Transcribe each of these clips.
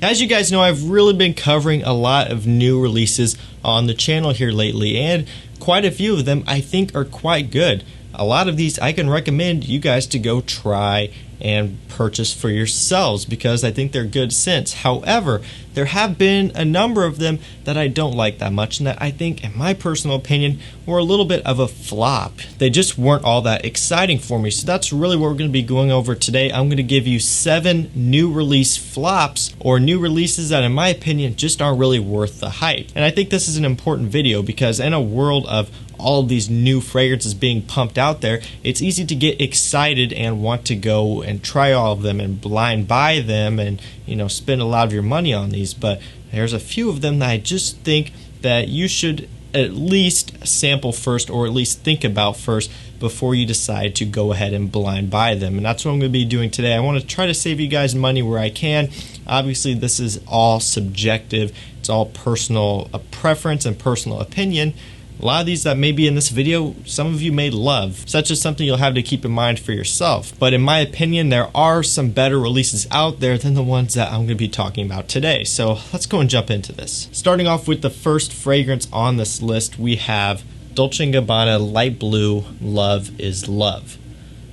As you guys know, I've really been covering a lot of new releases on the channel here lately, and quite a few of them I think are quite good. A lot of these I can recommend you guys to go try and purchase for yourselves because I think they're good scents. However, there have been a number of them that I don't like that much and that I think, in my personal opinion, were a little bit of a flop. They just weren't all that exciting for me. So that's really what we're going to be going over today. I'm going to give you 7 new release flops or new releases that, in my opinion, just aren't really worth the hype. And I think this is an important video because in a world of all of these new fragrances being pumped out there, it's easy to get excited and want to go and try all of them and blind buy them and, you know, spend a lot of your money on these. But there's a few of them that I just think that you should at least sample first, or at least think about first before you decide to go ahead and blind buy them. And that's what I'm going to be doing today. I want to try to save you guys money where I can. Obviously, this is all subjective. It's all personal preference and personal opinion. A lot of these that may be in this video, some of you may love. Such as something you'll have to keep in mind for yourself. But in my opinion, there are some better releases out there than the ones that I'm going to be talking about today. So let's go and jump into this. Starting off with the first fragrance on this list, we have Dolce & Gabbana Light Blue Love is Love.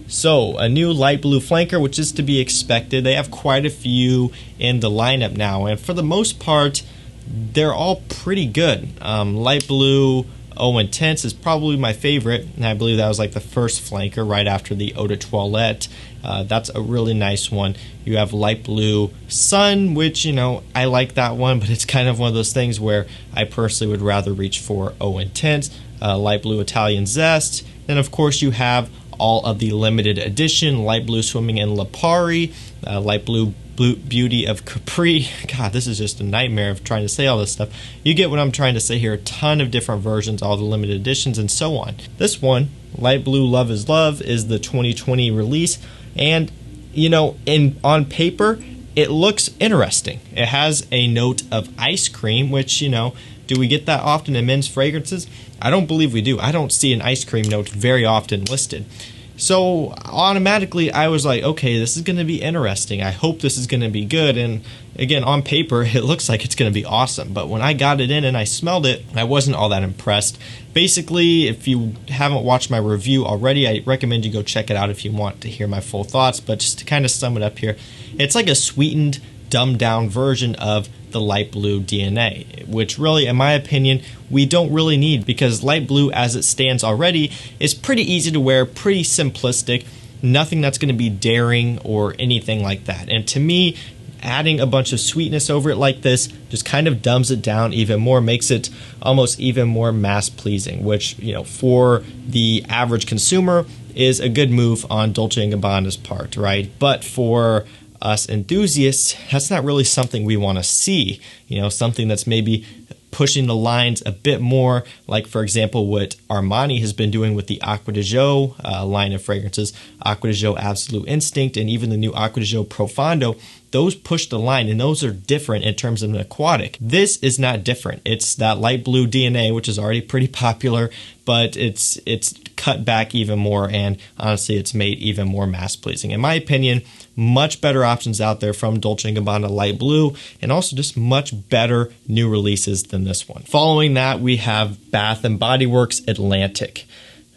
So, a new light blue flanker, which is to be expected. They have quite a few in the lineup now, and for the most part, they're all pretty good. Light blue Eau Intense is probably my favorite, and I believe that was like the first flanker right after the Eau de Toilette. That's a really nice one. You have Light Blue Sun, which, you know, I like that one, but it's kind of one of those things where I personally would rather reach for Eau Intense. Light Blue Italian Zest. Then, of course, you have all of the limited edition Light Blue Swimming in Lipari, Light Blue Beauty of Capri. God, this is just a nightmare of trying to say all this stuff. You get what I'm trying to say here. A ton of different versions, all the limited editions, and so on. This one, Light Blue Love is Love, is the 2020 release, and you know, on paper, it looks interesting. It has a note of ice cream, which, you know, do we get that often in men's fragrances? I don't believe we do. I don't see an ice cream note very often listed. So automatically I was like, okay, this is going to be interesting. I hope this is going to be good. And again, on paper, it looks like it's going to be awesome. But when I got it in and I smelled it, I wasn't all that impressed. Basically, if you haven't watched my review already, I recommend you go check it out if you want to hear my full thoughts. But just to kind of sum it up here, it's like a sweetened, dumbed down version of the light blue DNA, which really, in my opinion, we don't really need, because light blue as it stands already is pretty easy to wear, pretty simplistic, nothing that's going to be daring or anything like that. And to me, adding a bunch of sweetness over it like this just kind of dumbs it down even more, makes it almost even more mass pleasing, which, you know, for the average consumer is a good move on Dolce & Gabbana's part, right? But for us enthusiasts, that's not really something we want to see. You know, something that's maybe pushing the lines a bit more, like, for example, what Armani has been doing with the Acqua di Gio line of fragrances, Acqua di Gio Absolute Instinct, and even the new Acqua di Gio Profondo. Those push the line, and those are different in terms of an aquatic. This is not different. It's that light blue DNA, which is already pretty popular, but it's cut back even more, and honestly, it's made even more mass-pleasing. In my opinion, much better options out there from Dolce & Gabbana Light Blue, and also just much better new releases than this one. Following that, we have Bath & Body Works Atlantic.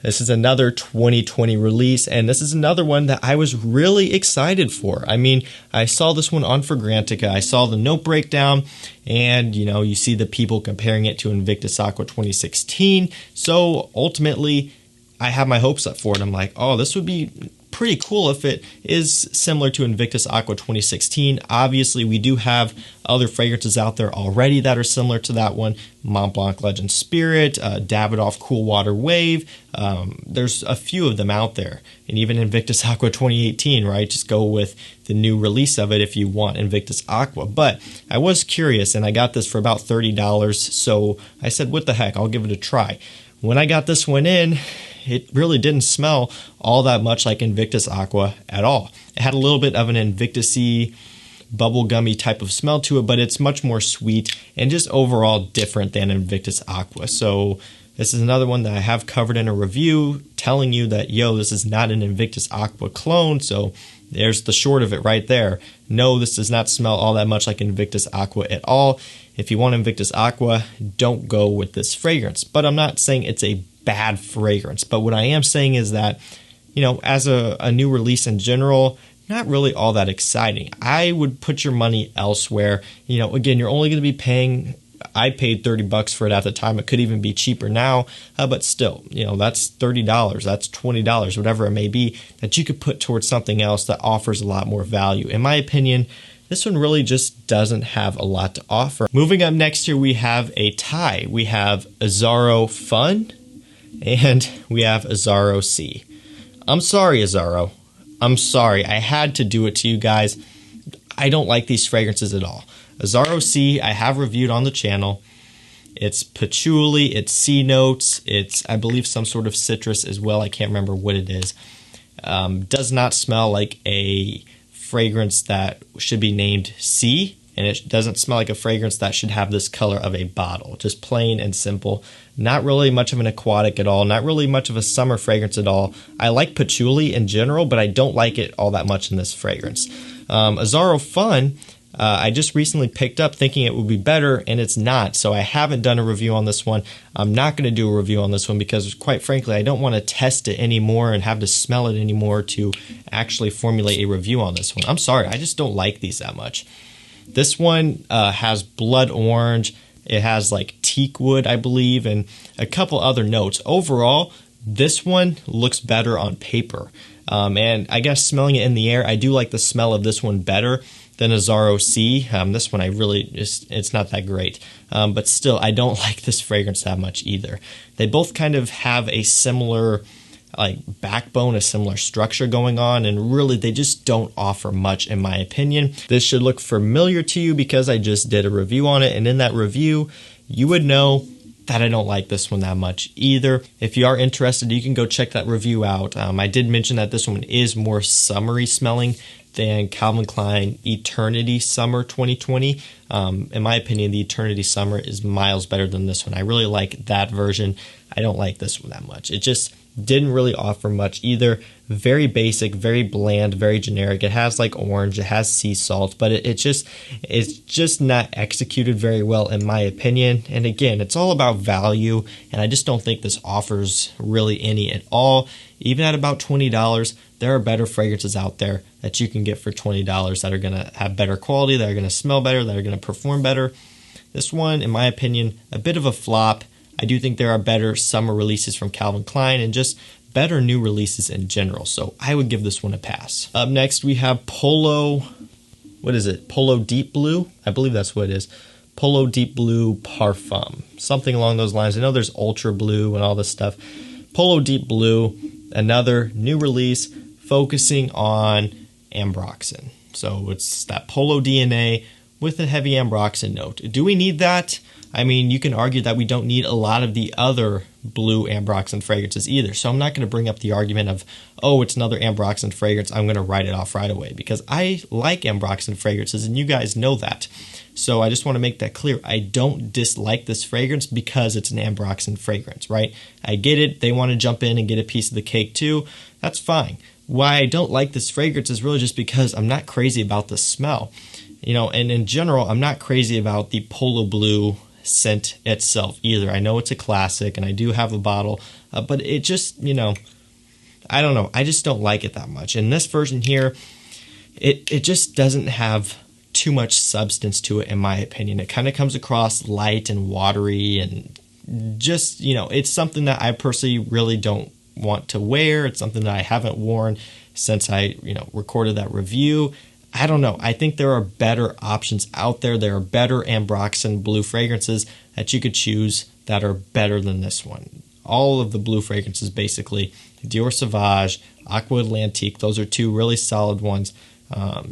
This is another 2020 release, and this is another one that I was really excited for. I mean, I saw this one on Fragrantica. I saw the note breakdown, and, you know, you see the people comparing it to Invictus Aqua 2016. So ultimately, I have my hopes up for it. I'm like, oh, this would be pretty cool if it is similar to Invictus Aqua 2016. Obviously, we do have other fragrances out there already that are similar to that one. Mont Blanc Legend Spirit, Davidoff Cool Water Wave. There's a few of them out there. And even Invictus Aqua 2018, right? Just go with the new release of it if you want Invictus Aqua. But I was curious, and I got this for about $30. So I said, what the heck, I'll give it a try. When I got this one in, it really didn't smell all that much like Invictus Aqua at all. It had a little bit of an Invictus-y, bubblegummy type of smell to it, but it's much more sweet and just overall different than Invictus Aqua. So this is another one that I have covered in a review telling you that, yo, this is not an Invictus Aqua clone, so there's the short of it right there. No, this does not smell all that much like Invictus Aqua at all. If you want Invictus Aqua, don't go with this fragrance. But I'm not saying it's a bad fragrance. But what I am saying is that, you know, as a new release in general, not really all that exciting. I would put your money elsewhere. You know, again, you're only going to be paying, I paid $30 for it at the time. It could even be cheaper now, but still, you know, that's $30, that's $20, whatever it may be, that you could put towards something else that offers a lot more value. In my opinion, this one really just doesn't have a lot to offer. Moving up next here, we have a tie. We have Azzaro Fun and we have Azzaro C. I'm sorry, Azzaro. I'm sorry. I had to do it to you guys. I don't like these fragrances at all. Azzaro C, I have reviewed on the channel. It's patchouli, it's C notes, it's, I believe, some sort of citrus as well. I can't remember what it is. Does not smell like a fragrance that should be named C, and it doesn't smell like a fragrance that should have this color of a bottle. Just plain and simple. Not really much of an aquatic at all. Not really much of a summer fragrance at all. I like patchouli in general, but I don't like it all that much in this fragrance. Azzaro Fun, I just recently picked up thinking it would be better, and it's not. So I haven't done a review on this one. I'm not going to do a review on this one because, quite frankly, I don't want to test it anymore and have to smell it anymore to actually formulate a review on this one. I'm sorry, I just don't like these that much. This one has blood orange. It has like teak wood, I believe, and a couple other notes. Overall, this one looks better on paper. And I guess smelling it in the air, I do like the smell of this one better than Azzaro C. This one I really just, it's not that great. But still, I don't like this fragrance that much either. They both kind of have a similar like backbone, a similar structure going on, and really they just don't offer much in my opinion. This should look familiar to you because I just did a review on it, and in that review, you would know that I don't like this one that much either. If you are interested, you can go check that review out. I did mention that this one is more summery smelling than Calvin Klein Eternity Summer 2020. In my opinion, the Eternity Summer is miles better than this one. I really like that version. I don't like this one that much. It just didn't really offer much either. Very basic, very bland, very generic. It has like orange, it has sea salt, but it's just not executed very well in my opinion. And again, it's all about value, and I just don't think this offers really any at all. Even at about $20, there are better fragrances out there that you can get for $20 that are going to have better quality, that are going to smell better, that are going to perform better. This one, in my opinion, a bit of a flop. I do think there are better summer releases from Calvin Klein and just better new releases in general. So I would give this one a pass. Up next, we have Polo. What is it? Polo Deep Blue? I believe that's what it is. Polo Deep Blue Parfum. Something along those lines. I know there's Ultra Blue and all this stuff. Polo Deep Blue, another new release focusing on ambroxan. So it's that Polo DNA with a heavy ambroxan note. Do we need that? I mean, you can argue that we don't need a lot of the other blue ambroxan fragrances either. So I'm not going to bring up the argument of, oh, it's another ambroxan fragrance, I'm going to write it off right away, because I like ambroxan fragrances and you guys know that. So I just want to make that clear. I don't dislike this fragrance because it's an ambroxan fragrance, right? I get it. They want to jump in and get a piece of the cake too. That's fine. Why I don't like this fragrance is really just because I'm not crazy about the smell. You know, and in general, I'm not crazy about the Polo Blue scent itself either. I know it's a classic and I do have a bottle, but it just, you know, I don't know. I just don't like it that much. And this version here, it just doesn't have too much substance to it in my opinion. It kind of comes across light and watery and just, you know, it's something that I personally really don't want to wear. It's something that I haven't worn since I, you know, recorded that review. I don't know. I think there are better options out there. There are better ambroxan blue fragrances that you could choose that are better than this one. All of the blue fragrances, basically, Dior Sauvage, Aqua Atlantique, those are two really solid ones.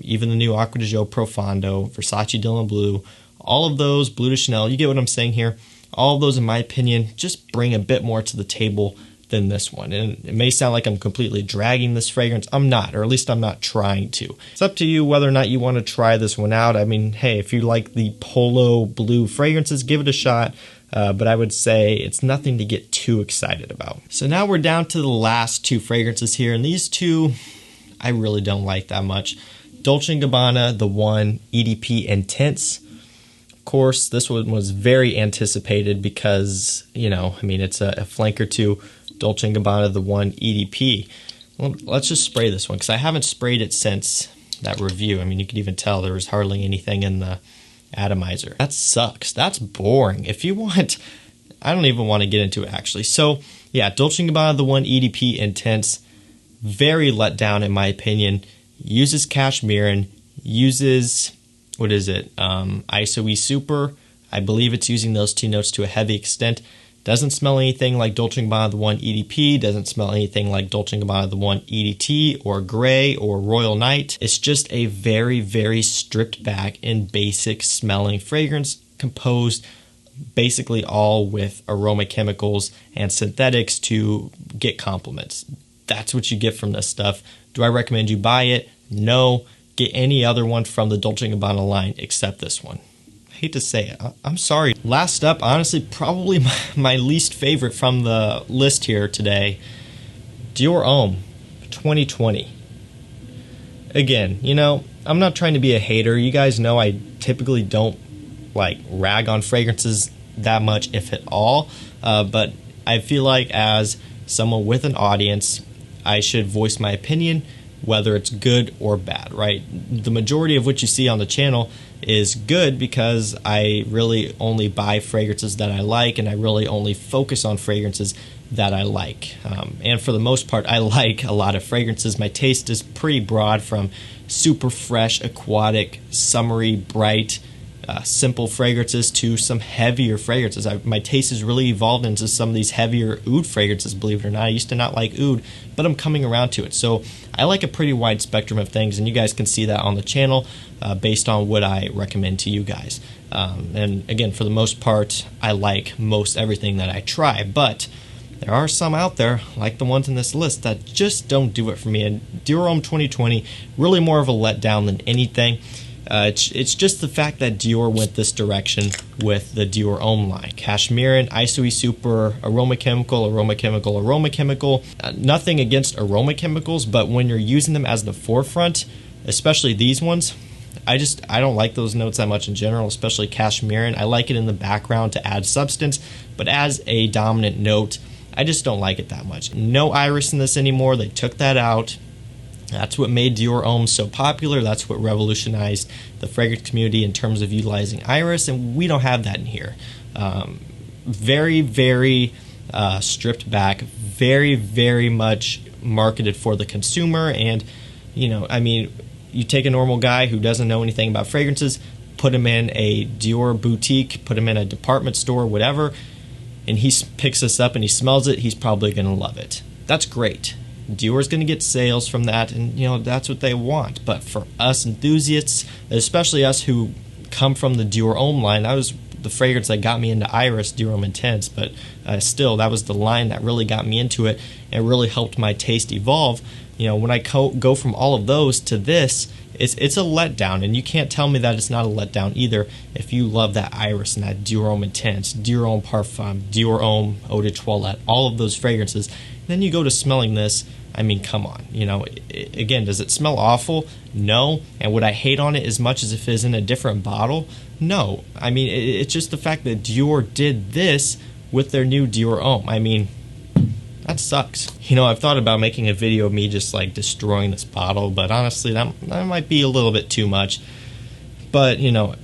Even the new Acqua di Gio Profondo, Versace Dylan Blue, all of those, Bleu de Chanel, you get what I'm saying here. All of those, in my opinion, just bring a bit more to the table than this one. And it may sound like I'm completely dragging this fragrance. I'm not, or at least I'm not trying to. It's up to you whether or not you want to try this one out. I mean, hey, if you like the Polo Blue fragrances, give it a shot. But I would say it's nothing to get too excited about. So now we're down to the last two fragrances here, and these two, I really don't like that much. Dolce & Gabbana, the one EDP Intense. Of course, this one was very anticipated because, you know, I mean, it's a flanker to Dolce & Gabbana, the one EDP. Well, let's just spray this one because I haven't sprayed it since that review. I mean, you can even tell there was hardly anything in the atomizer. That sucks. That's boring. If you want, I don't even want to get into it actually. So yeah, Dolce & Gabbana, the one EDP Intense, very let down in my opinion. Uses cashmere, uses, what is it, ISOE Super. I believe it's using those two notes to a heavy extent. Doesn't smell anything like Dolce & Gabbana, the one EDP. Doesn't smell anything like Dolce & Gabbana, the one EDT or Grey or Royal Night. It's just a very, very stripped back and basic smelling fragrance composed basically all with aroma chemicals and synthetics to get compliments. That's what you get from this stuff. Do I recommend you buy it? No. Get any other one from the Dolce & Gabbana line except this one. Hate to say it. I'm sorry. Last up, honestly, probably my least favorite from the list here today, Dior Homme 2020. Again, you know, I'm not trying to be a hater. You guys know I typically don't like rag on fragrances that much, if at all. But I feel like as someone with an audience, I should voice my opinion, whether it's good or bad, right? The majority of what you see on the channel is good because I really only buy fragrances that I like, and I really only focus on fragrances that I like. And for the most part, I like a lot of fragrances. My taste is pretty broad, from super fresh, aquatic, summery, bright, simple fragrances to some heavier fragrances. My taste has really evolved into some of these heavier oud fragrances, believe it or not. I used to not like oud, but I'm coming around to it. So I like a pretty wide spectrum of things, and you guys can see that on the channel based on what I recommend to you guys. And again, for the most part, I like most everything that I try, but there are some out there, like the ones in this list, that just don't do it for me. And Dior Homme 2020, really more of a letdown than anything. It's just the fact that Dior went this direction with the Dior Homme line. Cashmere, ISOE Super, aroma chemical. Nothing against aroma chemicals, but when you're using them as the forefront, especially these ones, I don't like those notes that much in general, especially cashmere. I like it in the background to add substance, but as a dominant note, I just don't like it that much. No iris in this anymore. They took that out. That's what made Dior Homme so popular. That's what revolutionized the fragrance community in terms of utilizing iris, and we don't have that in here. Very, very stripped back, very, very much marketed for the consumer. And, you know, I mean, you take a normal guy who doesn't know anything about fragrances, put him in a Dior boutique, put him in a department store, whatever, and he picks this up and he smells it, he's probably going to love it. That's great. Dior's going to get sales from that, and you know that's what they want. But for us enthusiasts, especially us who come from the Dior Homme line, that was the fragrance that got me into Iris, Dior Homme Intense. But still, that was the line that really got me into it and really helped my taste evolve. You know, when I go from all of those to this, it's a letdown, and you can't tell me that it's not a letdown either if you love that Iris and that Dior Homme Intense, Dior Homme Parfum, Dior Homme Eau de Toilette, all of those fragrances. And then you go to smelling this. I mean, come on, you know, again, does it smell awful? No. And would I hate on it as much as if it is in a different bottle? No. I mean, it's just the fact that Dior did this with their new Dior Homme. I mean, that sucks. You know, I've thought about making a video of me just like destroying this bottle, but honestly, that might be a little bit too much. But, you know,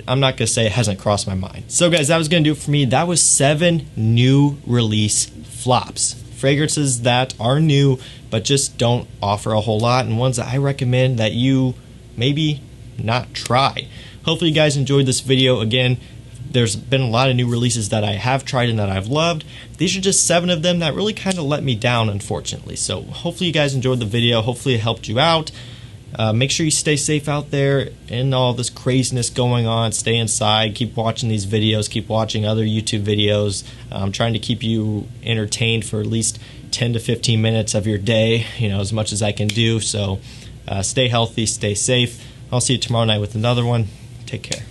I'm not going to say it hasn't crossed my mind. So guys, that was going to do it for me. That was 7 new release flops. Fragrances that are new but just don't offer a whole lot, and ones that I recommend that you maybe not try. Hopefully you guys enjoyed this video. Again, there's been a lot of new releases that I have tried and that I've loved. These are just 7 of them that really kind of let me down, unfortunately. So hopefully you guys enjoyed the video. Hopefully it helped you out. Make sure you stay safe out there in all this craziness going on. Stay inside. Keep watching these videos. Keep watching other YouTube videos. I'm trying to keep you entertained for at least 10 to 15 minutes of your day, you know, as much as I can do. So stay healthy, stay safe. I'll see you tomorrow night with another one. Take care.